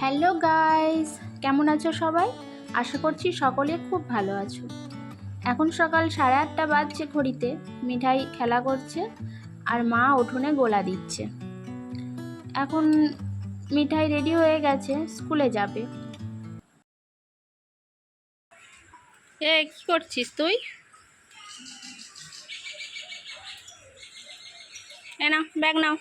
Hello guys, কেমন আছো সবাই? আশা করছি সকলে খুব ভালো আছো। এখন সকাল 8:30 বাজছে ঘড়িতে। মিঠাই খেলা করছে আর মা উঠোনে গোলা দিচ্ছে। এখন মিঠাই রেডি হয়ে গেছে, স্কুলে যাবে। কি করছিস তুই? নাও ব্যাগ নাও।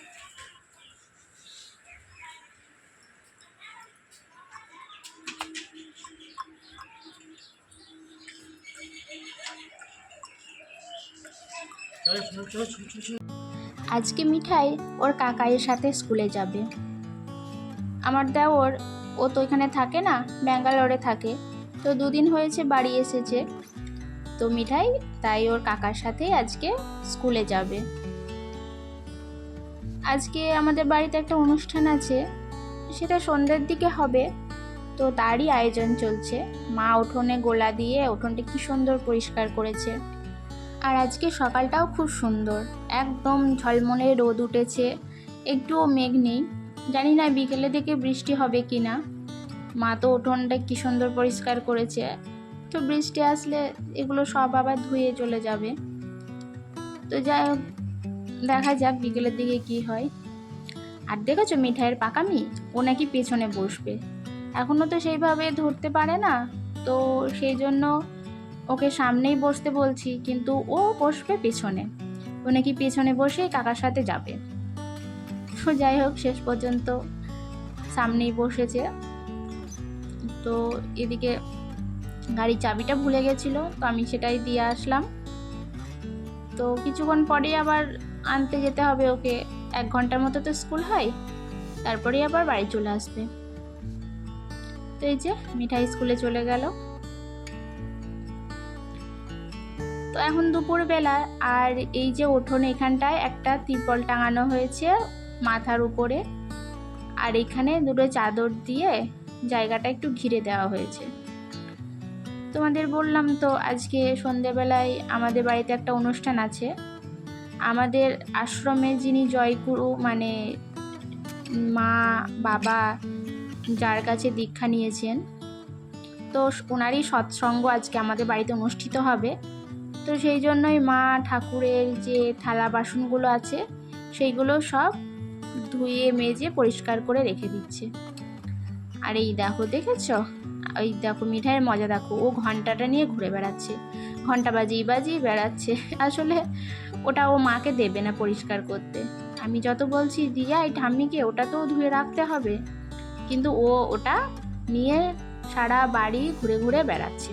আজকে মিঠাই ওর কাকাইয়ের সাথে স্কুলে যাবে। আমার দেওর ও তো এখানে থাকে না, ব্যাঙ্গালোরে থাকে, তো 2 দিন হয়েছে বাড়ি এসেছে। তো মিঠাই তাই ওর কাকার সাথে আজকে স্কুলে যাবে। আজকে আমাদের বাড়িতে একটা অনুষ্ঠান আছে, সেটা সন্ধ্যের দিকে হবে, তো তারই আয়োজন চলছে। মা উঠোনে গোলা দিয়ে উঠোনটা কি সুন্দর পরিষ্কার করেছে। আর আজকে সকালটাও খুব সুন্দর, একদম ঝলমলে রোদ উঠেছে, একটুও মেঘ নেই। জানি না বিকেলে দিকে বৃষ্টি হবে কি না। মা তো উঠোনটা কি সুন্দর পরিষ্কার করেছে, তো বৃষ্টি আসলে এগুলো সব আবার ধুয়ে চলে যাবে। তো যাই হোক, দেখা যাক বিকেলের দিকে কি হয়। আর দেখেছো মিঠাইয়ের পাকামি, ও নাকি পেছনে বসবে। এখনো তো সেইভাবে ধরতে পারে না, তো সেই জন্য ওকে সামনেই বসতে বলছি, কিন্তু ও বসবে পেছনে। ও নাকি পেছনে বসে কাকার সাথে যাবে। তো যাই হোক, শেষ পর্যন্ত সামনেই বসেছে। তো এদিকে গাড়ির চাবিটা ভুলে গেছিলো, তো আমি সেটাই দিয়ে আসলাম। তো কিছুক্ষণ পরেই আবার আনতে যেতে হবে ওকে। 1 ঘন্টার মতো তো স্কুল হয়, তারপরেই আবার বাড়ি চলে আসবে। তো এই যে মিঠাই স্কুলে চলে গেল। তো এখন দুপুরবেলা, আর এই যে উঠোনে এখানটায় একটা ত্রিপল টাঙানো হয়েছে মাথার উপরে, আর এখানে দুটো চাদর দিয়ে জায়গাটা একটু ঘিরে দেওয়া হয়েছে। তোমাদের বললাম তো আজকে সন্ধেবেলায় আমাদের বাড়িতে একটা অনুষ্ঠান আছে। আমাদের আশ্রমে যিনি জয়গুরু, মানে মা বাবা যার কাছে দীক্ষা নিয়েছেন, তো ওনারই সৎসঙ্গ আজকে আমাদের বাড়িতে অনুষ্ঠিত হবে। তো সেই জন্যই মা ঠাকুরের যে থালা বাসনগুলো আছে সেইগুলো সব ধুয়ে মেজে পরিষ্কার করে রেখে দিচ্ছে। আর এই দেখো, দেখেছো? ওই দেখো মিঠাইয়ের মজা দেখো, ও ঘন্টাটা নিয়ে ঘুরে বেড়াচ্ছে, ঘন্টা বাজিয়ে বাজিয়ে বেড়াচ্ছে। আসলে ওটা ও মাকে দেবে না পরিষ্কার করতে। আমি যত বলছি দিয়া এই ঠাম্মিকে ওটা তো ধুয়ে রাখতে হবে, কিন্তু ও ওটা নিয়ে সারা বাড়ি ঘুরে ঘুরে বেড়াচ্ছে।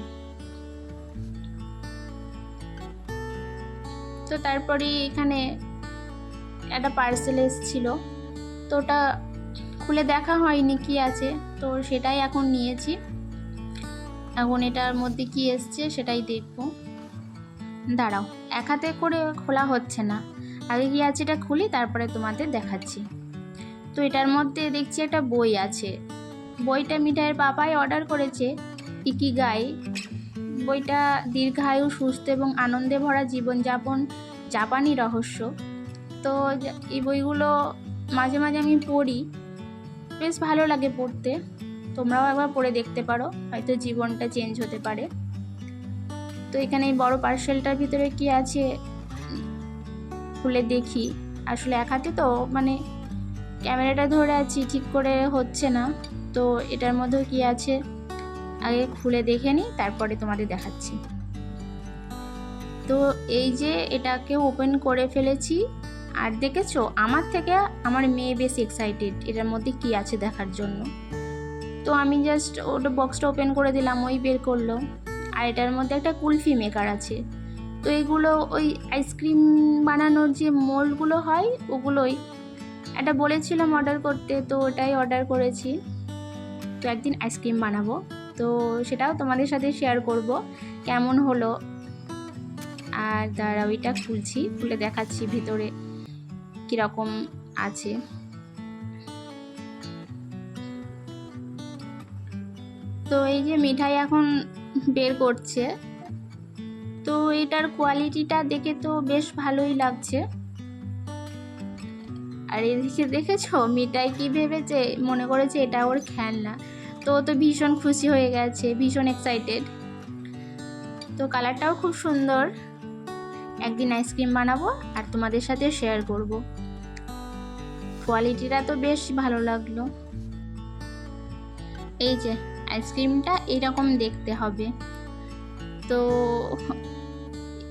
তো তারপরে এখানে একটা পার্সেল এসেছিল, তো ওটা খুলে দেখা হয়নি কি আছে, তো সেটাই এখন নিয়েছি। এখন এটার মধ্যে কি এসছে সেটাই দেখব। দাঁড়াও, এক হাতে করে খোলা হচ্ছে না, আগে কি আছে এটা খুলি, তারপরে তোমাদের দেখাচ্ছি। তো এটার মধ্যে দেখছি একটা বই আছে। বইটা মিঠাইয়ের বাবাই অর্ডার করেছে, ইকিগাই। বইটা দীর্ঘায়ু, সুস্থ এবং আনন্দে ভরা জীবনযাপন, জাপানি রহস্য। তো এই বইগুলো মাঝে মাঝে আমি পড়ি, বেশ ভালো লাগে পড়তে। তোমরাও একবার পড়ে দেখতে পারো, হয়তো জীবনটা চেঞ্জ হতে পারে। তো এখানে এই বড় পার্সেলটার ভিতরে কি আছে খুলে দেখি। আসলে এক হাতে তো মানে ক্যামেরাটা ধরে আছি, ঠিক করে হচ্ছে না। তো এটার মধ্যে কি আছে আগে খুলে দেখে নিই, তারপরে তোমাদের দেখাচ্ছি। তো এই যে এটাকে ওপেন করে ফেলেছি, আর দেখেছো আমার থেকে আমার মেয়ে বেশ এক্সাইটেড এটার মধ্যে কি আছে দেখার জন্য। তো আমি জাস্ট ওটা বক্সটা ওপেন করে দিলাম, ওই বের করলো। আর এটার মধ্যে একটা কুলফি মেকার আছে। তো এগুলো ওই আইসক্রিম বানানোর যে মোল্ডগুলো হয় ওগুলোই। এটা বলেছিলাম অর্ডার করতে, তো ওটাই অর্ডার করেছি। তো একদিন আইসক্রিম বানাবো, তো সেটাও তোমাদের সাথে শেয়ার করব কেমন হলো। আর দাঁড়া, ওইটা খুলছি, খুলে দেখাচ্ছি ভিতরে কীরকম আছে। তো এই যে মিঠাই এখন বের করছে। তো এটার কোয়ালিটিটা দেখে তো বেশ ভালোই লাগছে। আর এদিকে দেখেছো মিঠাই কি ভেবেছে, মনে করেছে এটা ওর খেলনা। তো ও তো ভীষণ খুশি হয়ে গেছে, ভীষণ এক্সাইটেড। তো কালারটাও খুব সুন্দর। একদিন আইসক্রিম বানাবো আর তোমাদের সাথে শেয়ার করব। কোয়ালিটিটা তো বেশ ভালো লাগলো। এই যে আইসক্রিমটা এইরকম দেখতে হবে। তো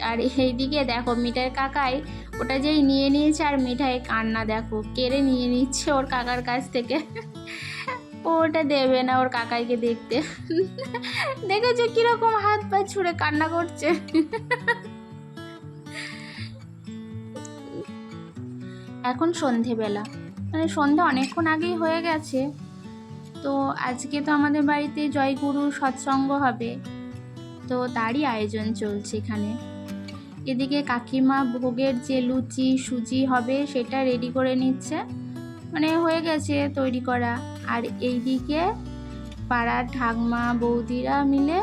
আর এইদিকে দেখো মিঠাইয়ের কাকাই ওটা যেই নিয়ে নিয়েছে, আর মিঠাই কান্না দেখো কেড়ে নিয়ে নিচ্ছে ওর কাকার কাছ থেকে। ও ওটা দেবে না ওর কাকাইকে দেখতে। দেখেছো কিরকম হাত পা ছুঁড়ে কান্না করছে। এখন সন্ধেবেলা, মানে সন্ধ্যা অনেকক্ষণ আগেই হয়ে গেছে। তো আজকে তো আমাদের বাড়িতে জয়গুরু সৎসঙ্গ হবে, তো তারই আয়োজন চলছে এখানে। এদিকে কাকিমা ভোগের যে লুচি সুজি হবে সেটা রেডি করে নিচ্ছে, মানে হয়ে গেছে তৈরি করা। আর এইদিকে পাড়ার ঠাকমা বৌদিরা মিলে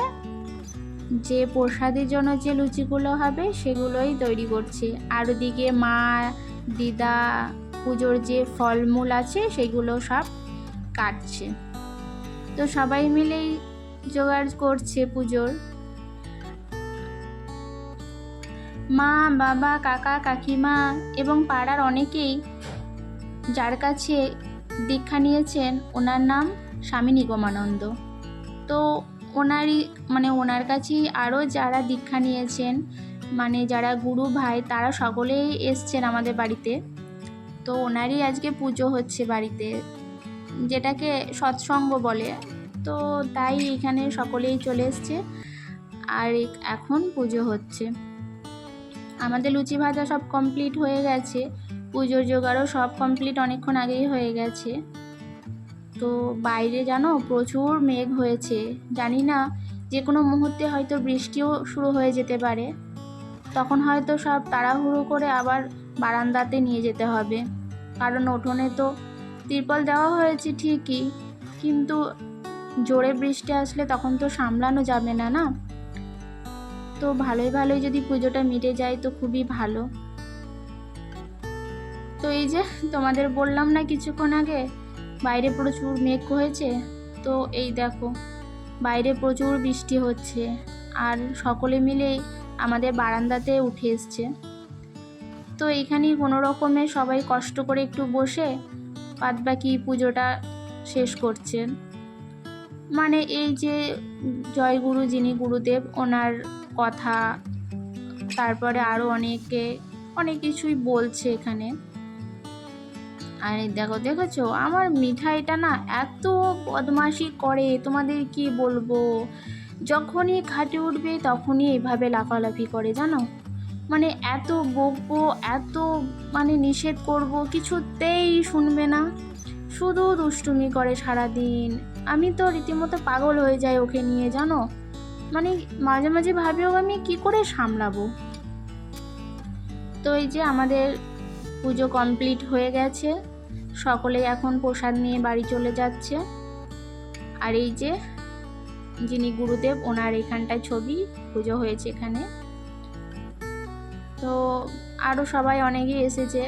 যে প্রসাদের জন্য যে লুচিগুলো হবে সেগুলোই তৈরি করছে। আর ওদিকে মা দিদা পুজোর যে ফলমূল আছে সেগুলো সব কাটছে। তো সবাই মিলেই জোগাড় করছে পুজোর। মা বাবা কাকা কাকিমা এবং পাড়ার অনেকেই যার কাছে দীক্ষা নিয়েছেন, ওনার নাম স্বামী নিগমানন্দ। তো ওনার কাছেই আরও যারা দীক্ষা নিয়েছেন, মানে যারা গুরু ভাই, তারা সকলেই এসছেন আমাদের বাড়িতে। তো ওনারই আজকে পুজো হচ্ছে বাড়িতে, যেটাকে সৎসঙ্গ বলে। তো তাই এখানে সকলেই চলে এসছে আর এখন পুজো হচ্ছে। আমাদের লুচি ভাজা সব কমপ্লিট হয়ে গেছে, পুজোর জোগাড়ও সব কমপ্লিট অনেকক্ষণ আগেই হয়ে গেছে। তো বাইরে জানো প্রচুর মেঘ হয়েছে, জানি না যে কোনো মুহূর্তে হয়তো বৃষ্টিও শুরু হয়ে যেতে পারে। তখন হয়তো সব তাড়াহুড়ো করে আবার বারান্দাতে নিয়ে যেতে হবে, কারণ উঠোনে তো তিরপল দেওয়া হয়েছে ঠিকই, কিন্তু জোরে বৃষ্টি আসলে তখন তো সামলানো যাবে না না। তো ভালোই যদি পুজোটা মিটে যায় তো খুবই ভালো। তো এই যে তোমাদের বললাম না কিছুক্ষণ আগে বাইরে প্রচুর মেঘ হয়েছে, তো এই দেখো বাইরে প্রচুর বৃষ্টি হচ্ছে আর সকলে মিলেই আমাদের বারান্দাতে উঠে এসছে। তো এইখানেই কোনো রকমে সবাই কষ্ট করে একটু বসে বাদবাকি পুজোটা শেষ করছেন। মানে এই যে জয়গুরু যিনি গুরুদেব, ওনার কথা, তারপরে আরও অনেক কিছুই বলছে এখানে। আর দেখেছো আমার মিঠাইটা না এত বদমাশি করে, তোমাদের কি বলবো। যখনই খাটে উঠবে তখনই এইভাবে লাফালাফি করে জানো। মানে এত বকবো, এত মানে নিষেধ করব, কিছুতেই শুনবে না, শুধু দুষ্টুমি করে সারাদিন। আমি তো রীতিমতো পাগল হয়ে যাই ওকে নিয়ে জানো। মানে মাঝে মাঝে ভাবিও আমি কি করে সামলাবো। তো এই যে আমাদের পুজো কমপ্লিট হয়ে গেছে, সকলেই এখন প্রসাদ নিয়ে বাড়ি চলে যাচ্ছে। আর এই যে যিনি গুরুদেব, ওনার এখানটায় ছবি, পুজো হয়েছে এখানে। তো আরও সবাই অনেকেই এসেছে,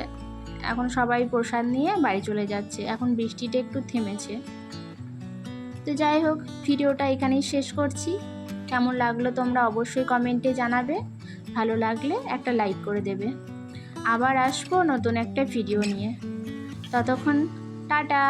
এখন সবাই প্রসাদ নিয়ে বাড়ি চলে যাচ্ছে। এখন বৃষ্টিটা একটু থেমেছে। তো যাই হোক, ভিডিওটা এখানেই শেষ করছি। কেমন লাগলো তোমরা অবশ্যই কমেন্টে জানাবে, ভালো লাগলে একটা লাইক করে দেবে। আবার আসবো নতুন একটা ভিডিও নিয়ে, ততক্ষণ টাটা।